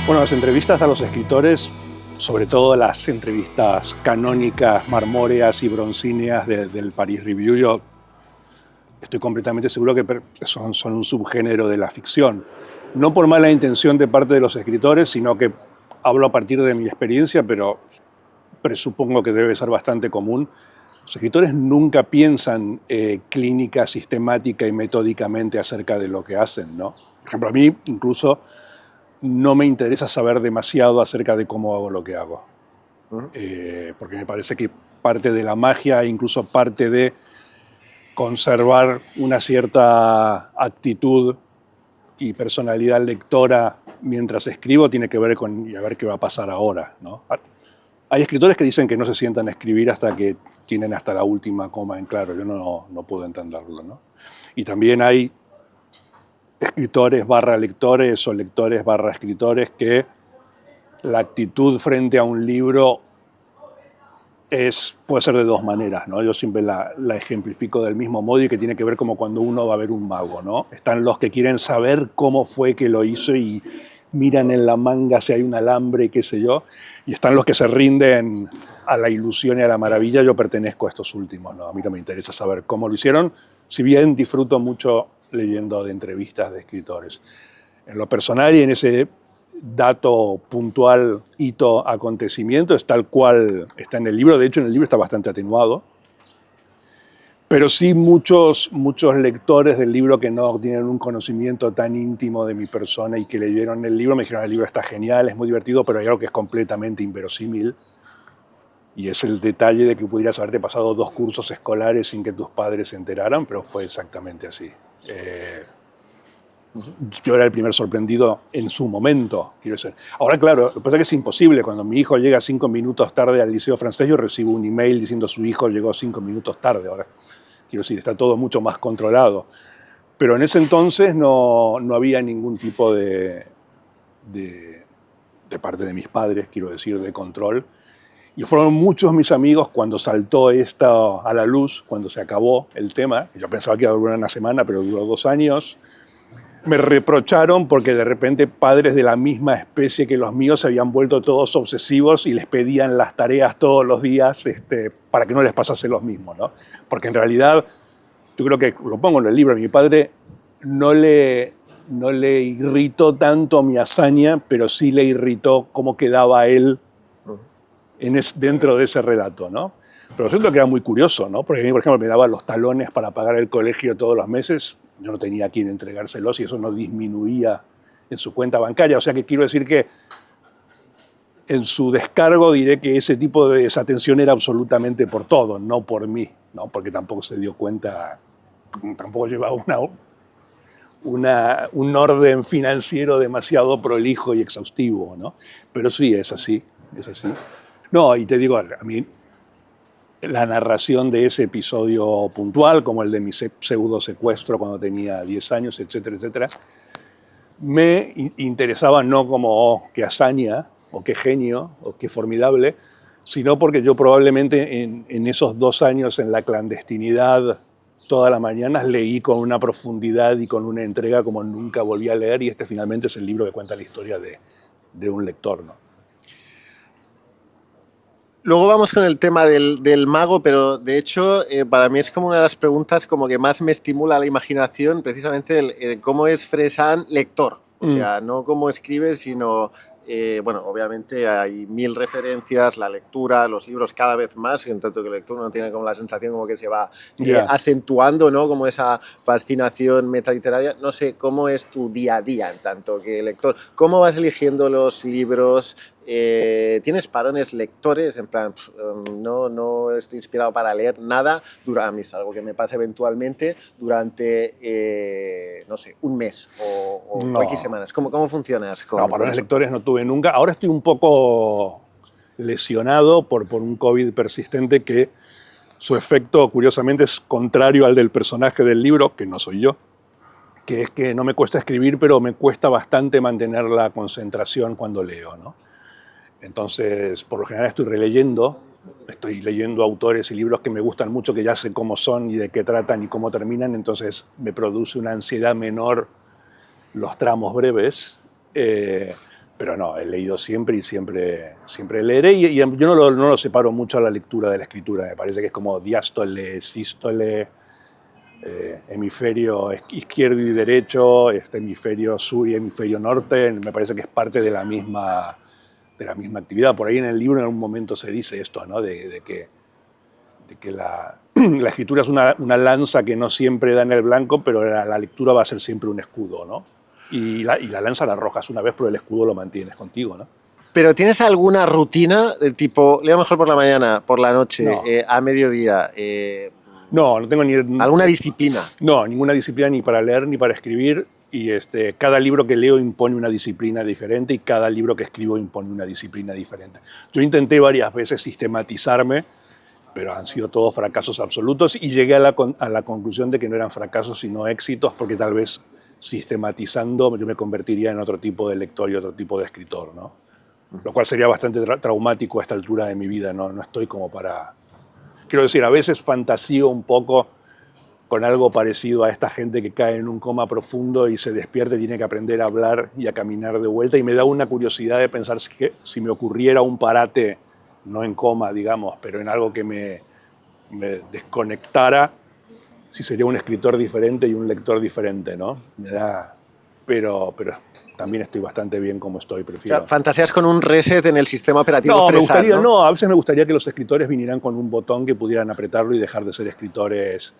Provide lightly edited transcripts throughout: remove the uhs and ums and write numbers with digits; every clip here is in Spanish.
Bueno, las entrevistas a los escritores, sobre todo las entrevistas canónicas, marmóreas y broncíneas del Paris Review, yo estoy completamente seguro que son un subgénero de la ficción. No por mala intención de parte de los escritores, sino que hablo a partir de mi experiencia, pero presupongo que debe ser bastante común. Los escritores nunca piensan clínica, sistemática y metódicamente acerca de lo que hacen, ¿no? Por ejemplo, a mí incluso no me interesa saber demasiado acerca de cómo hago lo que hago. Porque me parece que parte de la magia, incluso parte de conservar una cierta actitud y personalidad lectora mientras escribo, tiene que ver con a ver qué va a pasar ahora, ¿no? Hay escritores que dicen que no se sientan a escribir hasta que tienen hasta la última coma en claro. Yo no puedo entenderlo, ¿no? Y también hay escritores barra lectores o lectores barra escritores que la actitud frente a un libro puede ser de dos maneras, ¿no? Yo siempre la ejemplifico del mismo modo y que tiene que ver como cuando uno va a ver un mago, ¿no? Están los que quieren saber cómo fue que lo hizo y miran en la manga si hay un alambre y qué sé yo, y están los que se rinden a la ilusión y a la maravilla. Yo pertenezco a estos últimos, ¿no? A mí no me interesa saber cómo lo hicieron, si bien disfruto mucho leyendo de entrevistas de escritores. En lo personal y en ese dato puntual, hito, acontecimiento, es tal cual está en el libro. De hecho, en el libro está bastante atenuado. Pero sí muchos lectores del libro que no tienen un conocimiento tan íntimo de mi persona y que leyeron el libro me dijeron: el libro está genial, es muy divertido, pero hay algo que es completamente inverosímil. Y es el detalle de que pudieras haberte pasado 2 cursos escolares sin que tus padres se enteraran, pero fue exactamente así. Yo era el primer sorprendido en su momento, quiero decir. Ahora, claro, lo que pasa es que es imposible. Cuando mi hijo llega 5 minutos tarde al liceo francés, yo recibo un email diciendo su hijo llegó 5 minutos tarde. Ahora, quiero decir, está todo mucho más controlado. Pero en ese entonces no había ningún tipo de parte de mis padres, quiero decir, de control. Y fueron muchos mis amigos cuando saltó esta a la luz, cuando se acabó el tema. Yo pensaba que iba a durar una semana, pero duró 2 años. Me reprocharon porque de repente padres de la misma especie que los míos se habían vuelto todos obsesivos y les pedían las tareas todos los días para que no les pasase lo mismo, ¿no? Porque en realidad, yo creo que lo pongo en el libro, a mi padre no le irritó tanto mi hazaña, pero sí le irritó cómo quedaba él dentro de ese relato, ¿no? Pero siento que era muy curioso, ¿no? Porque a mí, por ejemplo, me daba los talones para pagar el colegio todos los meses. Yo no tenía a quién entregárselos y eso no disminuía en su cuenta bancaria. O sea que quiero decir que en su descargo diré que ese tipo de desatención era absolutamente por todo, no por mí, ¿no? Porque tampoco se dio cuenta, tampoco llevaba un orden financiero demasiado prolijo y exhaustivo, ¿no? Pero sí, es así, es así. No, y te digo, a mí la narración de ese episodio puntual, como el de mi pseudo secuestro cuando tenía 10 años, etcétera, etcétera, me interesaba no como qué hazaña, o qué genio, o qué formidable, sino porque yo probablemente en esos 2 años en la clandestinidad, todas las mañanas leí con una profundidad y con una entrega como nunca volví a leer, y finalmente es el libro que cuenta la historia de un lector, ¿no? Luego vamos con el tema del mago, pero de hecho para mí es como una de las preguntas como que más me estimula la imaginación, precisamente el cómo es Fresán lector. O sea, no cómo escribe, sino, bueno, obviamente hay 1000 referencias, la lectura, los libros cada vez más, en tanto que el lector uno tiene como la sensación como que se va acentuando, ¿no? Como esa fascinación metaliteraria. No sé, ¿cómo es tu día a día en tanto que lector? ¿Cómo vas eligiendo los libros? ¿Tienes parones lectores? En plan, no estoy inspirado para leer nada. A mí es algo que me pasa eventualmente durante, no sé, un mes o X semanas. ¿Cómo funcionas? No, parones lectores no tuve nunca. Ahora estoy un poco lesionado por un COVID persistente que su efecto, curiosamente, es contrario al del personaje del libro, que no soy yo, que es que no me cuesta escribir, pero me cuesta bastante mantener la concentración cuando leo, ¿no? Entonces, por lo general estoy leyendo autores y libros que me gustan mucho, que ya sé cómo son y de qué tratan y cómo terminan, entonces me produce una ansiedad menor los tramos breves, Pero no, he leído siempre y siempre leeré. Y yo no lo separo mucho a la lectura de la escritura. Me parece que es como diástole, sístole, hemisferio izquierdo y derecho, hemisferio sur y hemisferio norte. Me parece que es parte de la misma actividad. Por ahí en el libro en algún momento se dice esto, ¿no? de que la escritura es una lanza que no siempre da en el blanco, pero la lectura va a ser siempre un escudo, ¿no? Y la lanza la arrojas una vez, pero el escudo lo mantienes contigo, ¿no? ¿Pero tienes alguna rutina del tipo, leo mejor por la mañana, por la noche, No. a mediodía? No tengo ni... ¿Alguna disciplina? No, ninguna disciplina ni para leer ni para escribir. Y cada libro que leo impone una disciplina diferente y cada libro que escribo impone una disciplina diferente. Yo intenté varias veces sistematizarme, pero han sido todos fracasos absolutos y llegué a la conclusión de que no eran fracasos sino éxitos, porque tal vez sistematizando yo me convertiría en otro tipo de lector y otro tipo de escritor, ¿no? Lo cual sería bastante traumático a esta altura de mi vida, no estoy como para... Quiero decir, a veces fantasío un poco con algo parecido a esta gente que cae en un coma profundo y se despierta y tiene que aprender a hablar y a caminar de vuelta, y me da una curiosidad de pensar si me ocurriera un parate, no en coma, digamos, pero en algo que me desconectara, si sería un escritor diferente y un lector diferente, ¿no? Pero también estoy bastante bien como estoy, prefiero. O sea, ¿fantaseas con un reset en el sistema operativo No, Fresan, ¿no? a veces me gustaría que los escritores vinieran con un botón que pudieran apretarlo y dejar de ser escritores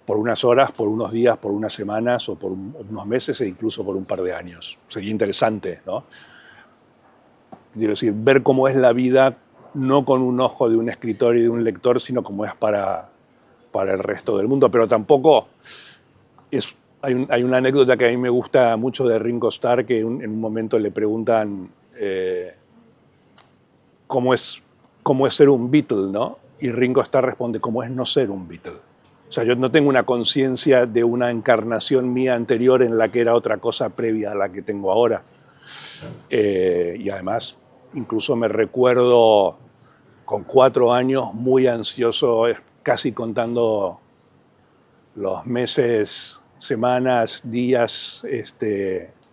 por unas horas, por unos días, por unas semanas o por unos meses e incluso por un par de años. Sería interesante, ¿no? Quiero decir, ver cómo es la vida no con un ojo de un escritor y de un lector, sino como es para el resto del mundo. Pero tampoco hay una anécdota que a mí me gusta mucho de Ringo Starr, que en un momento le preguntan cómo es ser un Beatle, ¿no? Y Ringo Starr responde, ¿cómo es no ser un Beatle? O sea, yo no tengo una conciencia de una encarnación mía anterior en la que era otra cosa previa a la que tengo ahora. Y además, incluso me recuerdo con 4 años muy ansioso, casi contando los meses, semanas, días,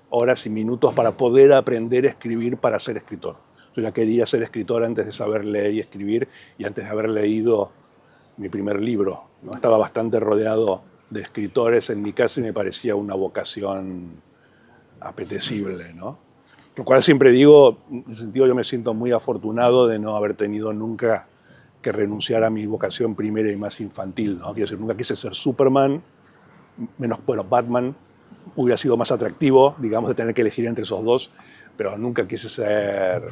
horas y minutos para poder aprender a escribir para ser escritor. Yo ya quería ser escritor antes de saber leer y escribir y antes de haber leído mi primer libro, ¿no? Estaba bastante rodeado de escritores en mi casa y me parecía una vocación apetecible, ¿no? Lo cual siempre digo, en ese sentido yo me siento muy afortunado de no haber tenido nunca que renunciar a mi vocación primera y más infantil, ¿no? Quiero decir, nunca quise ser Superman, menos, bueno, Batman hubiera sido más atractivo, digamos, de tener que elegir entre esos dos, pero nunca quise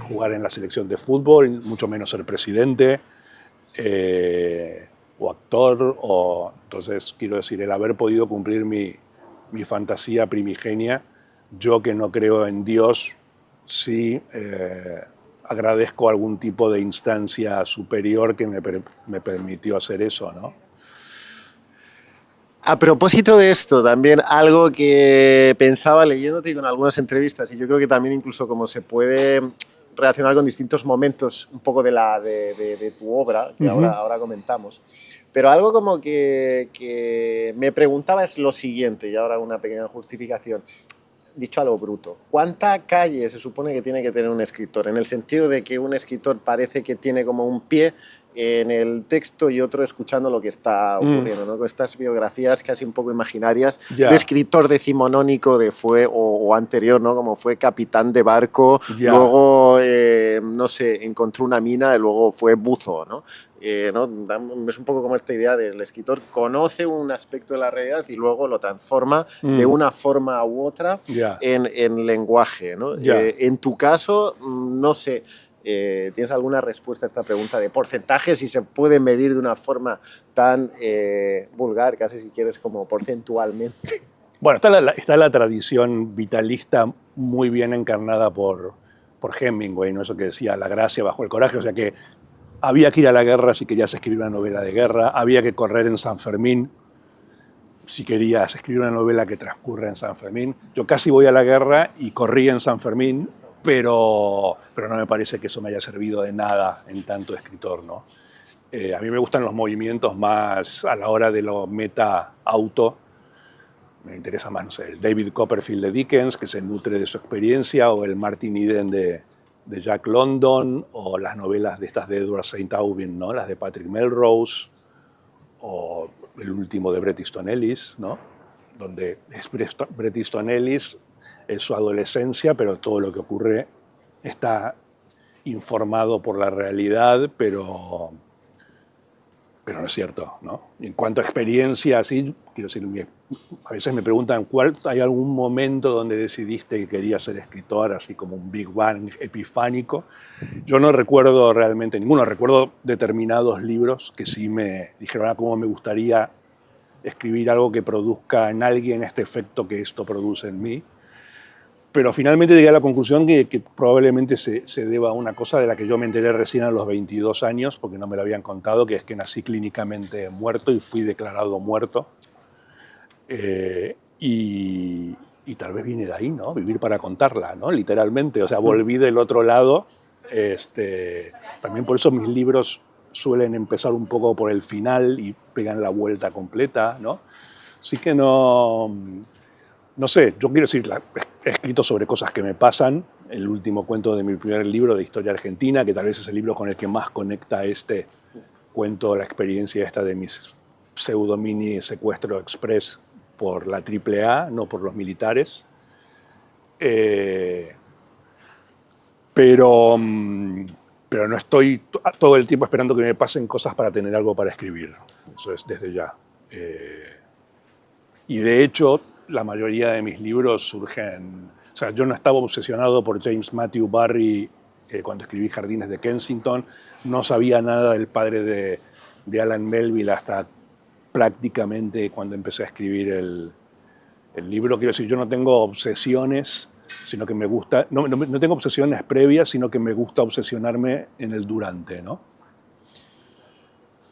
jugar en la selección de fútbol, mucho menos ser presidente, o actor, entonces quiero decir, el haber podido cumplir mi fantasía primigenia, yo que no creo en Dios, sí agradezco algún tipo de instancia superior que me permitió hacer eso, ¿no? A propósito de esto, también algo que pensaba leyéndote con algunas entrevistas, y yo creo que también incluso como se puede relacionar con distintos momentos un poco de tu obra, que ahora comentamos, pero algo como que me preguntaba es lo siguiente, y ahora una pequeña justificación. Dicho a lo bruto, ¿cuánta calle se supone que tiene que tener un escritor? En el sentido de que un escritor parece que tiene como un pie en el texto y otro escuchando lo que está ocurriendo, ¿no? Con estas biografías casi un poco imaginarias de escritor decimonónico o anterior, ¿no? Como fue capitán de barco, luego, no sé, encontró una mina y luego fue buzo, ¿no? ¿No? Es un poco como esta idea del escritor conoce un aspecto de la realidad y luego lo transforma de una forma u otra en lenguaje, ¿no? En tu caso, no sé, ¿tienes alguna respuesta a esta pregunta de porcentaje, si se puede medir de una forma tan vulgar, casi si quieres como porcentualmente? Bueno, está la tradición vitalista muy bien encarnada por Hemingway, ¿no? Eso que decía, la gracia bajo el coraje, o sea que había que ir a la guerra si querías escribir una novela de guerra, había que correr en San Fermín si querías escribir una novela que transcurra en San Fermín. Yo casi voy a la guerra y corrí en San Fermín, pero no me parece que eso me haya servido de nada en tanto escritor, ¿no? A mí me gustan los movimientos más a la hora de lo meta-auto, Me interesa más, no sé, el David Copperfield de Dickens, que se nutre de su experiencia, o el Martin Eden de Jack London, o las novelas de estas de Edward St. Aubyn, ¿no? Las de Patrick Melrose, o el último de Bret Easton Ellis, ¿no? Donde es Bret Easton Ellis, es su adolescencia, pero todo lo que ocurre está informado por la realidad, pero no es cierto, ¿no? En cuanto a experiencia, así, quiero decir, a veces me preguntan, ¿hay algún momento donde decidiste que querías ser escritor, así como un Big Bang epifánico? Yo no recuerdo realmente ninguno, recuerdo determinados libros que sí me dijeron cómo me gustaría escribir algo que produzca en alguien este efecto que esto produce en mí. Pero finalmente llegué a la conclusión que probablemente se deba a una cosa de la que yo me enteré recién a los 22 años, porque no me lo habían contado, que es que nací clínicamente muerto y fui declarado muerto. Y tal vez viene de ahí, ¿no? Vivir para contarla, ¿no? Literalmente. O sea, volví del otro lado. También por eso mis libros suelen empezar un poco por el final y pegan la vuelta completa, ¿no? Así que no sé, yo quiero decir, he escrito sobre cosas que me pasan. El último cuento de mi primer libro de historia argentina, que tal vez es el libro con el que más conecta este cuento, la experiencia esta de mis pseudo mini secuestro express por la AAA, no por los militares. Pero no estoy todo el tiempo esperando que me pasen cosas para tener algo para escribir. Eso es desde ya. Y de hecho, la mayoría de mis libros surgen... O sea, yo no estaba obsesionado por James Matthew Barrie cuando escribí Jardines de Kensington. No sabía nada del padre de Alan Melville hasta prácticamente cuando empecé a escribir el libro. Quiero decir, yo no tengo obsesiones, sino que me gusta... No tengo obsesiones previas, sino que me gusta obsesionarme en el durante, ¿no?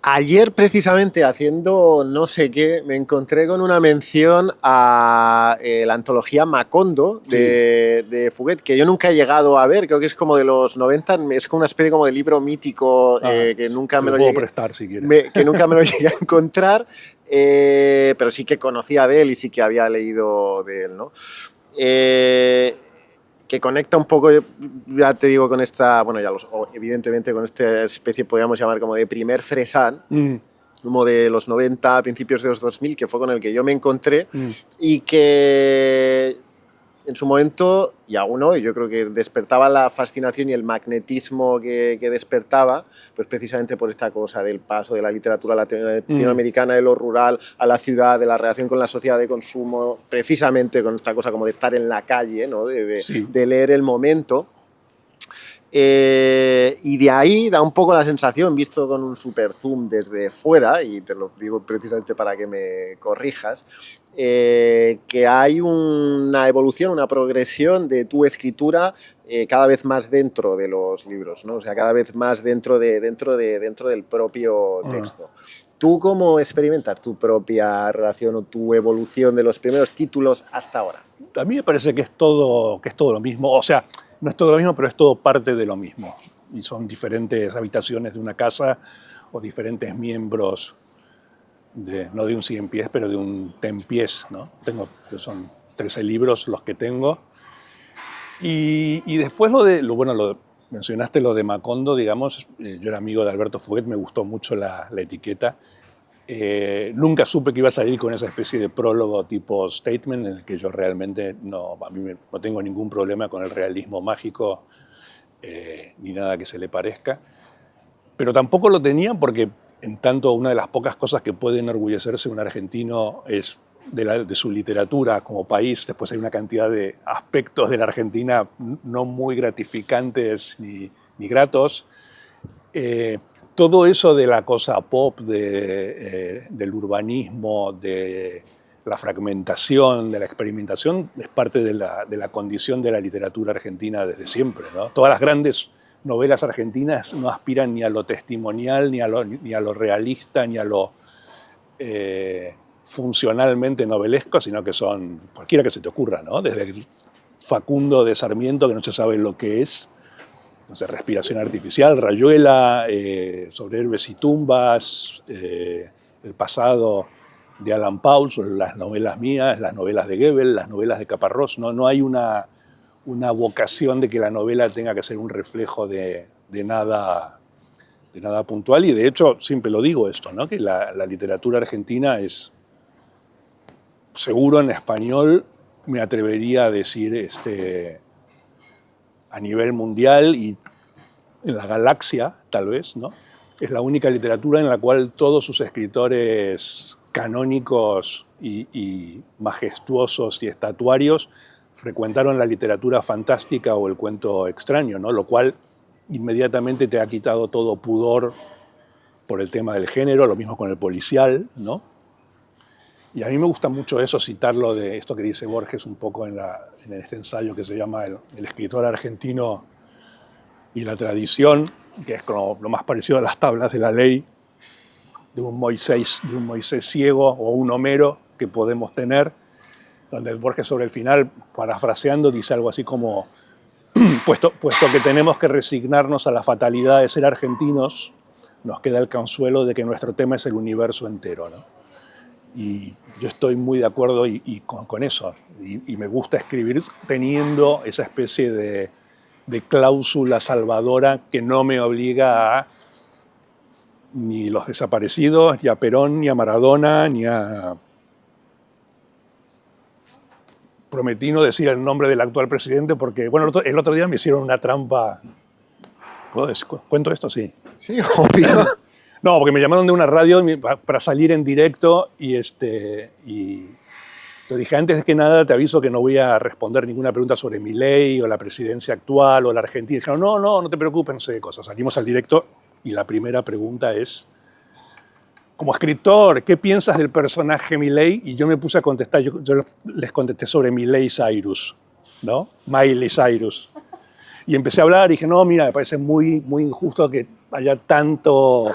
Ayer, precisamente, haciendo no sé qué, me encontré con una mención a la antología Macondo de Fuguet, que yo nunca he llegado a ver, creo que es como de los 90, es como una especie como de libro mítico que nunca me lo puedo prestar si quieres. Que nunca me lo llegué a encontrar, pero sí que conocía de él y sí que había leído de él, ¿no? Que conecta un poco, ya te digo, con esta, bueno, evidentemente con esta especie podríamos llamar como de primer Fresán, como de los 90, principios de los 2000, que fue con el que yo me encontré y que en su momento, y aún hoy, yo creo que despertaba la fascinación y el magnetismo que despertaba, pues precisamente por esta cosa del paso de la literatura latinoamericana, de lo rural a la ciudad, de la relación con la sociedad de consumo, precisamente con esta cosa como de estar en la calle, ¿no? de leer el momento. Y de ahí da un poco la sensación, visto con un super zoom desde fuera, y te lo digo precisamente para que me corrijas, que hay una evolución, una progresión de tu escritura cada vez más dentro de los libros, ¿no? O sea, cada vez más dentro del propio texto. ¿Tú cómo experimentas tu propia relación o tu evolución de los primeros títulos hasta ahora? A mí me parece que es todo lo mismo. O sea, no es todo lo mismo, pero es todo parte de lo mismo. Y son diferentes habitaciones de una casa o diferentes miembros, no de un 100 pies, pero de un 10 pies, ¿no? Son 13 libros los que tengo. Y después mencionaste lo de Macondo, digamos. Yo era amigo de Alberto Fuguet, me gustó mucho la etiqueta. Nunca supe que iba a salir con esa especie de prólogo tipo statement, en el que yo realmente no tengo ningún problema con el realismo mágico ni nada que se le parezca. Pero tampoco lo tenía porque, en tanto, una de las pocas cosas que puede enorgullecerse un argentino es de su literatura como país. Después hay una cantidad de aspectos de la Argentina no muy gratificantes ni gratos. Todo eso de la cosa pop, del urbanismo, de la fragmentación, de la experimentación, es parte de la condición de la literatura argentina desde siempre, ¿no? Todas las grandes novelas argentinas no aspiran ni a lo testimonial, ni a lo realista, ni a lo funcionalmente novelesco, sino que son cualquiera que se te ocurra, ¿no? Desde el Facundo de Sarmiento, que no se sabe lo que es, no sé, Respiración Artificial, Rayuela, Sobre Héroes y Tumbas, El Pasado de Alan Paul, sobre las novelas mías, las novelas de Goebbels, las novelas de Caparrós. No hay una vocación de que la novela tenga que ser un reflejo de nada puntual, y de hecho siempre lo digo esto, ¿no? Que la literatura argentina es, seguro en español, me atrevería a decir, a nivel mundial y en la galaxia, tal vez, ¿no? Es la única literatura en la cual todos sus escritores canónicos y majestuosos y estatuarios frecuentaron la literatura fantástica o el cuento extraño, ¿no? Lo cual inmediatamente te ha quitado todo pudor por el tema del género, lo mismo con el policial, ¿no? Y a mí me gusta mucho eso, citarlo de esto que dice Borges un poco en este ensayo que se llama el escritor argentino y la tradición, que es como lo más parecido a las tablas de la ley de un Moisés ciego o un Homero que podemos tener, donde Borges sobre el final, parafraseando, dice algo así como: puesto que tenemos que resignarnos a la fatalidad de ser argentinos, nos queda el consuelo de que nuestro tema es el universo entero, ¿no? Y yo estoy muy de acuerdo con eso, y me gusta escribir teniendo esa especie de cláusula salvadora que no me obliga a ni los desaparecidos, ni a Perón, ni a Maradona, ni a... Prometí no decir el nombre del actual presidente porque, bueno, el otro día me hicieron una trampa. ¿Cuento esto? Sí. Sí, obvio. No, porque me llamaron de una radio para salir en directo y te dije, antes de que nada te aviso que no voy a responder ninguna pregunta sobre Milei o la presidencia actual o la Argentina. Y dijeron, no te preocupes, no sé qué cosas. Salimos al directo y la primera pregunta es: como escritor, ¿qué piensas del personaje Milei? Y yo me puse a contestar, yo les contesté sobre Miley Cyrus, ¿no? Miley Cyrus. Y empecé a hablar y dije, no, mira, me parece muy, muy injusto que haya tanto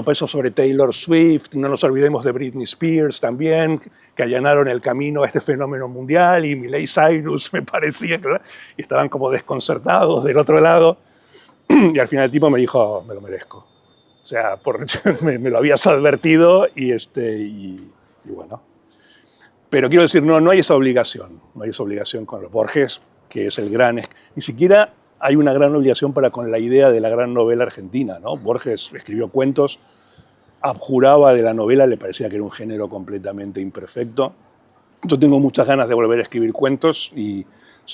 peso sobre Taylor Swift, y no nos olvidemos de Britney Spears también, que allanaron el camino a este fenómeno mundial, y Miley Cyrus me parecía, ¿verdad? Y estaban como desconcertados del otro lado. Y al final el tipo me dijo, me lo merezco. O sea, me lo habías advertido y bueno. Pero quiero decir, no hay esa obligación. No hay esa obligación con los Borges, que es el gran... Ni siquiera hay una gran obligación con la idea de la gran novela argentina, ¿no? Borges escribió cuentos, abjuraba de la novela, le parecía que era un género completamente imperfecto. Yo tengo muchas ganas de volver a escribir cuentos, y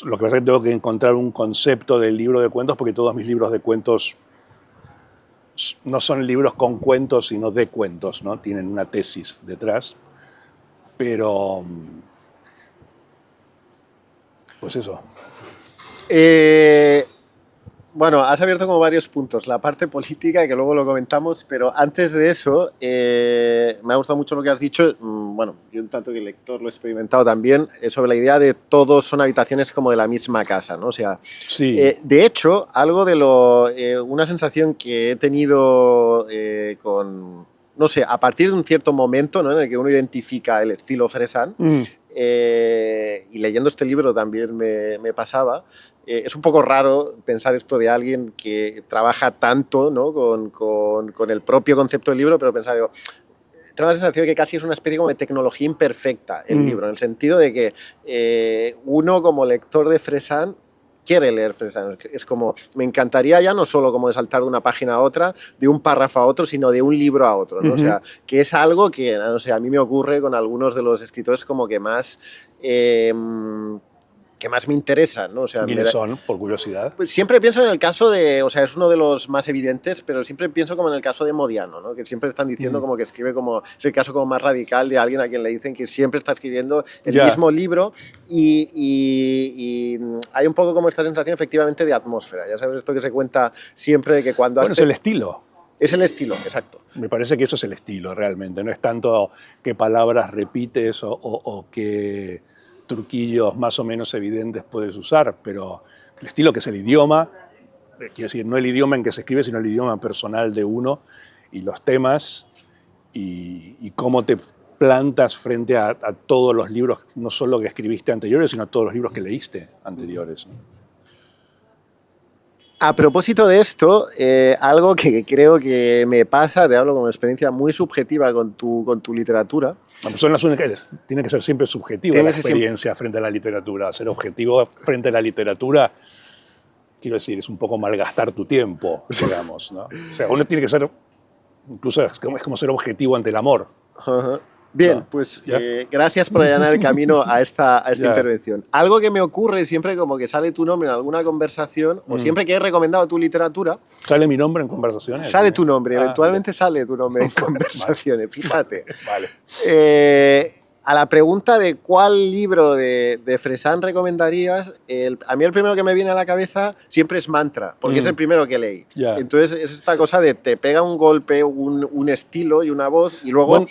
lo que pasa es que tengo que encontrar un concepto del libro de cuentos, porque todos mis libros de cuentos no son libros con cuentos, sino de cuentos, ¿no? Tienen una tesis detrás. Pero, pues eso. Bueno, has abierto como varios puntos. La parte política, que luego lo comentamos, pero antes de eso, me ha gustado mucho lo que has dicho. Bueno, yo un tanto que lector lo he experimentado también, sobre la idea de todos son habitaciones como de la misma casa, ¿no? O sea, sí. De hecho, algo de una sensación que he tenido no sé, a partir de un cierto momento, ¿no?, en el que uno identifica el estilo Fresán, y leyendo este libro también me pasaba, es un poco raro pensar esto de alguien que trabaja tanto, ¿no?, con el propio concepto del libro, pero pensar, digo, tengo la sensación de que casi es una especie como de tecnología imperfecta el libro, en el sentido de que uno como lector de Fresán quiere leer Fresán. Es como, me encantaría ya no solo como de saltar de una página a otra, de un párrafo a otro, sino de un libro a otro, ¿no? O sea, que es algo que, no sé, a mí me ocurre con algunos de los escritores como que más me interesan, ¿no? O sea, ¿quiénes son, por curiosidad? Siempre pienso en el caso de, o sea, es uno de los más evidentes, pero siempre pienso como en el caso de Modiano, ¿no? Que siempre están diciendo como que escribe como, es el caso como más radical de alguien a quien le dicen que siempre está escribiendo el mismo libro, y hay un poco como esta sensación efectivamente de atmósfera. Ya sabes, esto que se cuenta siempre de que cuando... Bueno, es el estilo. Es el estilo, exacto. Me parece que eso es el estilo realmente, no es tanto qué palabras repites o qué truquillos más o menos evidentes puedes usar, pero el estilo, que es el idioma, quiero decir, no el idioma en que se escribe, sino el idioma personal de uno, y los temas, y cómo te plantas frente a todos los libros, no solo que escribiste anteriores, sino a todos los libros que leíste anteriores, ¿no? A propósito de esto, algo que creo que me pasa, te hablo como experiencia muy subjetiva con tu literatura. Son las únicas, tiene que ser siempre subjetiva la experiencia frente a la literatura. Ser objetivo frente a la literatura, quiero decir, es un poco malgastar tu tiempo, digamos, ¿no? O sea, uno tiene que ser, incluso es como ser objetivo ante el amor. Uh-huh. Bien, pues gracias por allanar el camino a esta intervención. Algo que me ocurre siempre como que sale tu nombre en alguna conversación o siempre que he recomendado tu literatura... ¿Sale mi nombre en conversaciones? Sale tu nombre, eventualmente sale tu nombre en conversaciones, fíjate. Vale. A la pregunta de cuál libro de Fresán recomendarías, a mí el primero que me viene a la cabeza siempre es Mantra, porque es el primero que leí. Entonces es esta cosa de te pega un golpe, un estilo y una voz y luego... Bueno,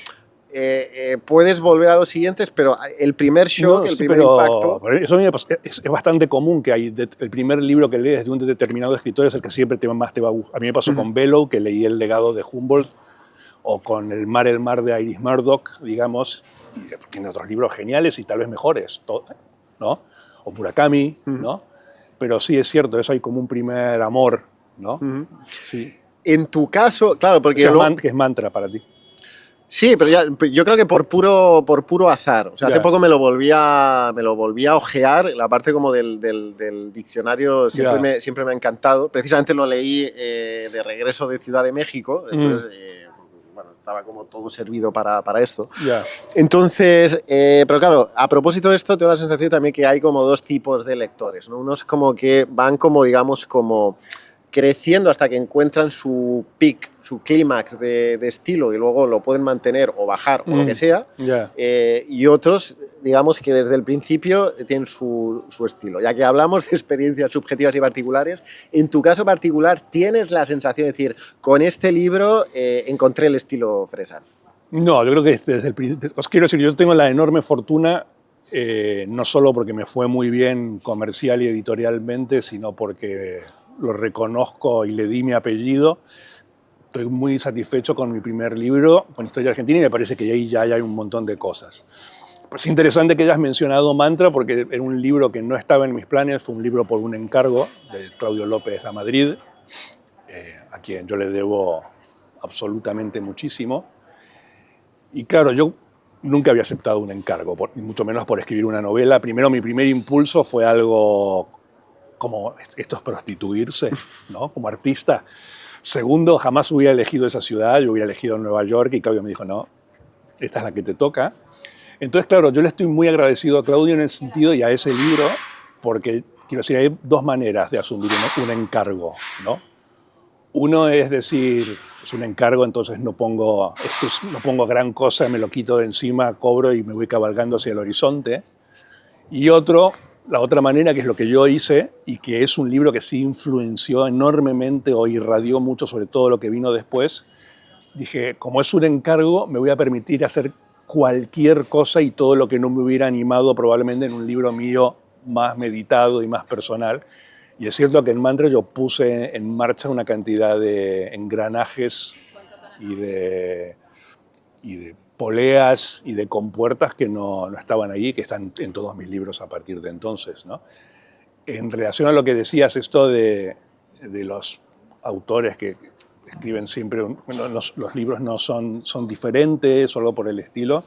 puedes volver a los siguientes, pero el primer shock, el primer impacto... Eso es bastante común que el primer libro que lees de un determinado escritor es el que siempre más te va a gustar. A mí me pasó con Bellow, que leí El legado de Humboldt, o con El mar de Iris Murdoch, digamos, y tiene otros libros geniales y tal vez mejores, ¿no? O Murakami, ¿no? Pero sí es cierto, eso hay como un primer amor, ¿no? Sí. En tu caso, claro, porque... que es Mantra para ti. Sí, pero yo creo que por puro azar. O sea, hace poco me lo volví a ojear. La parte como del diccionario siempre me ha encantado. Precisamente lo leí de regreso de Ciudad de México. Entonces, bueno, estaba como todo servido para esto. Entonces, pero claro, a propósito de esto, tengo la sensación también que hay como dos tipos de lectores, ¿no? Unos como que van como, digamos, como... creciendo hasta que encuentran su peak, su clímax de estilo y luego lo pueden mantener o bajar o lo que sea. Y otros, digamos, que desde el principio tienen su estilo. Ya que hablamos de experiencias subjetivas y particulares, en tu caso particular, ¿tienes la sensación de decir, con este libro encontré el estilo Fresán? No, yo creo que desde el principio... Os quiero decir, yo tengo la enorme fortuna, no solo porque me fue muy bien comercial y editorialmente, sino porque... lo reconozco y le di mi apellido. Estoy muy satisfecho con mi primer libro, con Historia Argentina, y me parece que ahí ya hay un montón de cosas. Pues es interesante que hayas mencionado Mantra, porque era un libro que no estaba en mis planes, fue un libro por un encargo de Claudio López Lamadrid, a quien yo le debo absolutamente muchísimo. Y claro, yo nunca había aceptado un encargo, mucho menos por escribir una novela. Primero, mi primer impulso fue algo... como esto es prostituirse, ¿no? Como artista. Segundo, jamás hubiera elegido esa ciudad, yo hubiera elegido Nueva York y Claudio me dijo, no, esta es la que te toca. Entonces, claro, yo le estoy muy agradecido a Claudio en el sentido y a ese libro, porque, quiero decir, hay dos maneras de asumir un encargo, ¿no? Uno es decir, es un encargo, entonces no pongo gran cosa, me lo quito de encima, cobro y me voy cabalgando hacia el horizonte. Y la otra manera, que es lo que yo hice, y que es un libro que sí influenció enormemente o irradió mucho sobre todo lo que vino después, dije, como es un encargo, me voy a permitir hacer cualquier cosa y todo lo que no me hubiera animado probablemente en un libro mío más meditado y más personal. Y es cierto que en Mantra yo puse en marcha una cantidad de engranajes y de poleas y de compuertas que no estaban allí, que están en todos mis libros a partir de entonces, ¿no? En relación a lo que decías, esto de los autores que escriben siempre, bueno, los libros no son diferentes o algo por el estilo.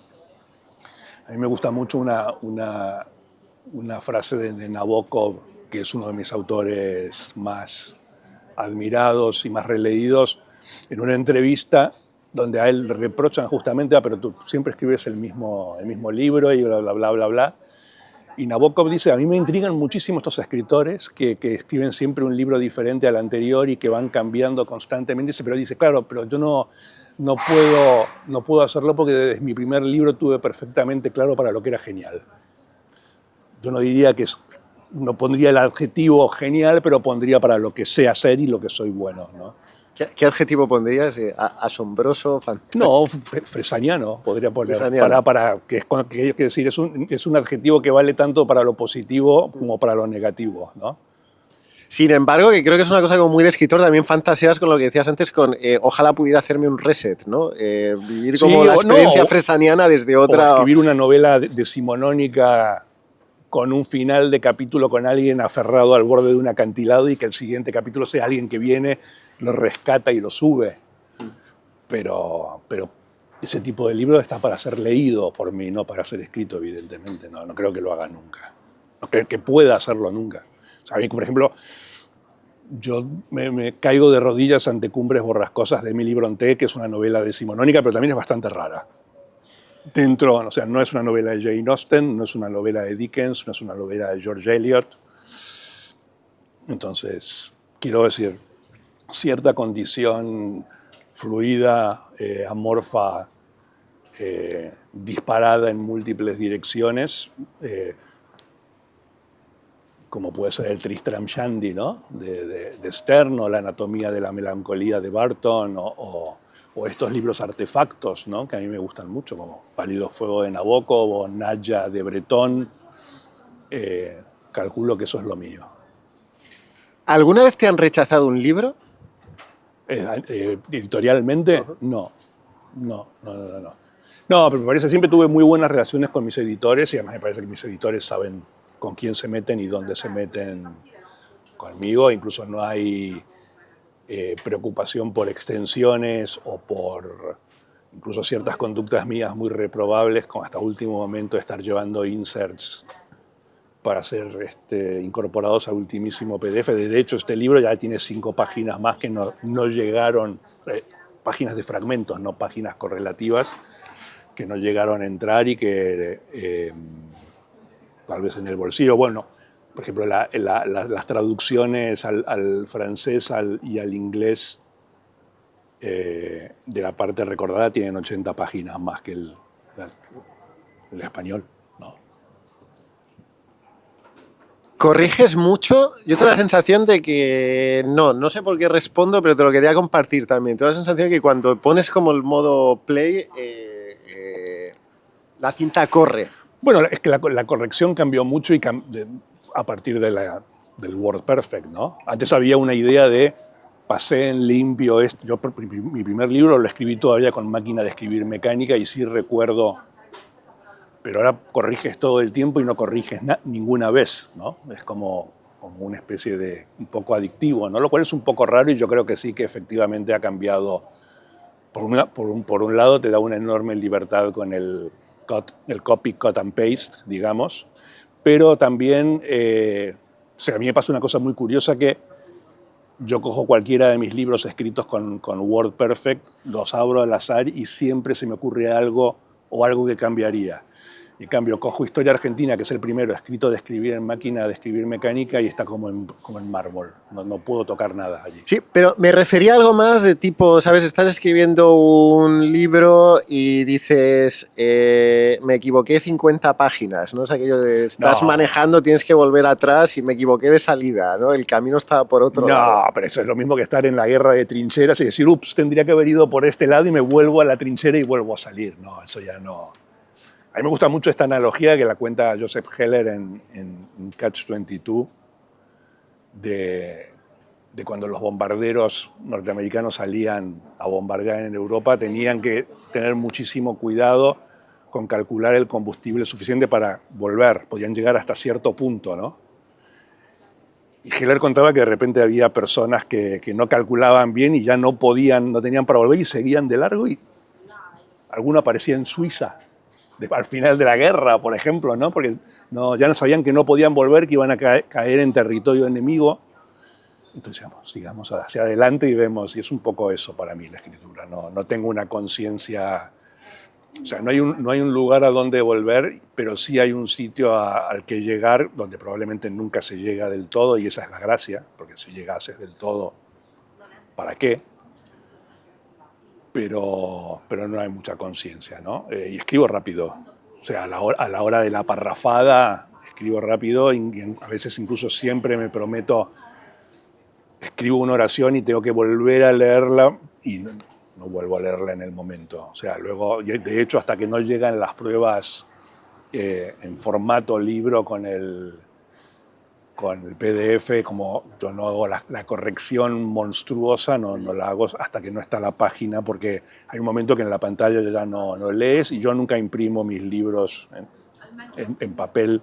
A mí me gusta mucho una frase de Nabokov, que es uno de mis autores más admirados y más releídos, en una entrevista donde a él le reprochan justamente, pero tú siempre escribes el mismo libro y bla, bla, bla, bla, bla. Y Nabokov dice, a mí me intrigan muchísimo estos escritores que escriben siempre un libro diferente al anterior y que van cambiando constantemente, pero dice, claro, pero yo no puedo hacerlo porque desde mi primer libro tuve perfectamente claro para lo que era genial. Yo no diría que no pondría el adjetivo genial, pero pondría para lo que sé hacer y lo que soy bueno, ¿no? ¿Qué adjetivo pondrías? ¿Asombroso, fantástico? No, fresaniano podría poner. Fresaniano. Que decir, es un adjetivo que vale tanto para lo positivo como para lo negativo, ¿no? Sin embargo, que creo que es una cosa como muy de escritor, también fantaseas con lo que decías antes, con ojalá pudiera hacerme un reset, ¿no? Vivir como la experiencia fresaniana desde otra... O escribir una novela decimonónica con un final de capítulo con alguien aferrado al borde de un acantilado y que el siguiente capítulo sea alguien que viene, lo rescata y lo sube. Pero ese tipo de libro está para ser leído por mí, no para ser escrito, evidentemente. No creo que lo haga nunca. No creo que pueda hacerlo nunca. O sea, a mí, por ejemplo, yo me caigo de rodillas ante Cumbres Borrascosas de Emily Brontë, que es una novela decimonónica, pero también es bastante rara. O sea, no es una novela de Jane Austen, no es una novela de Dickens, no es una novela de George Eliot. Entonces, quiero decir, cierta condición fluida, amorfa, disparada en múltiples direcciones, como puede ser el Tristram Shandy, ¿no? de Stern, o la anatomía de la melancolía de Barton, o estos libros artefactos, ¿no? Que a mí me gustan mucho, como Pálido Fuego de Nabokov o Naya de Breton. Calculo que eso es lo mío. ¿Alguna vez te han rechazado un libro? Editorialmente, no. No, pero me parece que siempre tuve muy buenas relaciones con mis editores y además me parece que mis editores saben con quién se meten y dónde se meten conmigo. Incluso no hay preocupación por extensiones o por incluso ciertas conductas mías muy reprobables, como hasta último momento estar llevando inserts para ser incorporados al ultimísimo PDF. De hecho, este libro ya tiene 5 páginas más que no llegaron, páginas de fragmentos, no páginas correlativas, que no llegaron a entrar y que tal vez en el bolsillo. Bueno, por ejemplo, las traducciones al francés y al inglés de la parte recordada tienen 80 páginas más que el español, ¿no? ¿Corriges mucho? Yo tengo la sensación de que no sé por qué respondo, pero te lo quería compartir también. Tengo la sensación de que cuando pones como el modo play, la cinta corre. Bueno, es que la corrección cambió mucho a partir del WordPerfect, ¿no? Antes había una idea de pasé en limpio esto. Yo mi primer libro lo escribí todavía con máquina de escribir mecánica y sí recuerdo. Pero ahora corriges todo el tiempo y no corriges ninguna vez, ¿no? Es como una especie de un poco adictivo, ¿no? Lo cual es un poco raro y yo creo que sí que efectivamente ha cambiado. Por un lado te da una enorme libertad con el copy, cut and paste, digamos, pero también, o sea, a mí me pasa una cosa muy curiosa que yo cojo cualquiera de mis libros escritos con WordPerfect, los abro al azar y siempre se me ocurre algo o algo que cambiaría. En cambio, cojo Historia Argentina, que es el primero escrito de escribir en máquina de escribir mecánica, y está como en mármol. No puedo tocar nada allí. Sí, pero me refería a algo más de tipo, ¿sabes? Estás escribiendo un libro y dices, me equivoqué 50 páginas, ¿no? Es aquello de, estás manejando, tienes que volver atrás y me equivoqué de salida, ¿no? El camino estaba por otro lado. No, pero eso es lo mismo que estar en la guerra de trincheras y decir, ups, tendría que haber ido por este lado y me vuelvo a la trinchera y vuelvo a salir. No, eso ya no. A mí me gusta mucho esta analogía que la cuenta Joseph Heller en Catch-22 de cuando los bombarderos norteamericanos salían a bombardear en Europa, tenían que tener muchísimo cuidado con calcular el combustible suficiente para volver. Podían llegar hasta cierto punto, ¿no? Y Heller contaba que de repente había personas que no calculaban bien y ya no tenían para volver y seguían de largo, y alguno aparecía en Suiza al final de la guerra, por ejemplo, ¿no? Porque ya no sabían que no podían volver, que iban a caer en territorio enemigo. Entonces, sigamos hacia adelante y vemos, y es un poco eso para mí la escritura. No tengo una conciencia, o sea, no hay un lugar a donde volver, pero sí hay un sitio al que llegar, donde probablemente nunca se llega del todo, y esa es la gracia, porque si llegases del todo, ¿para qué? Pero no hay mucha conciencia, ¿no? Y escribo rápido. O sea, a la hora de la parrafada, escribo rápido, y a veces incluso siempre me prometo, escribo una oración y tengo que volver a leerla, y no vuelvo a leerla en el momento. O sea, luego, de hecho, hasta que no llegan las pruebas en formato libro con el PDF, como yo no hago la corrección monstruosa, no la hago hasta que no está la página, porque hay un momento que en la pantalla ya no lees, y yo nunca imprimo mis libros en papel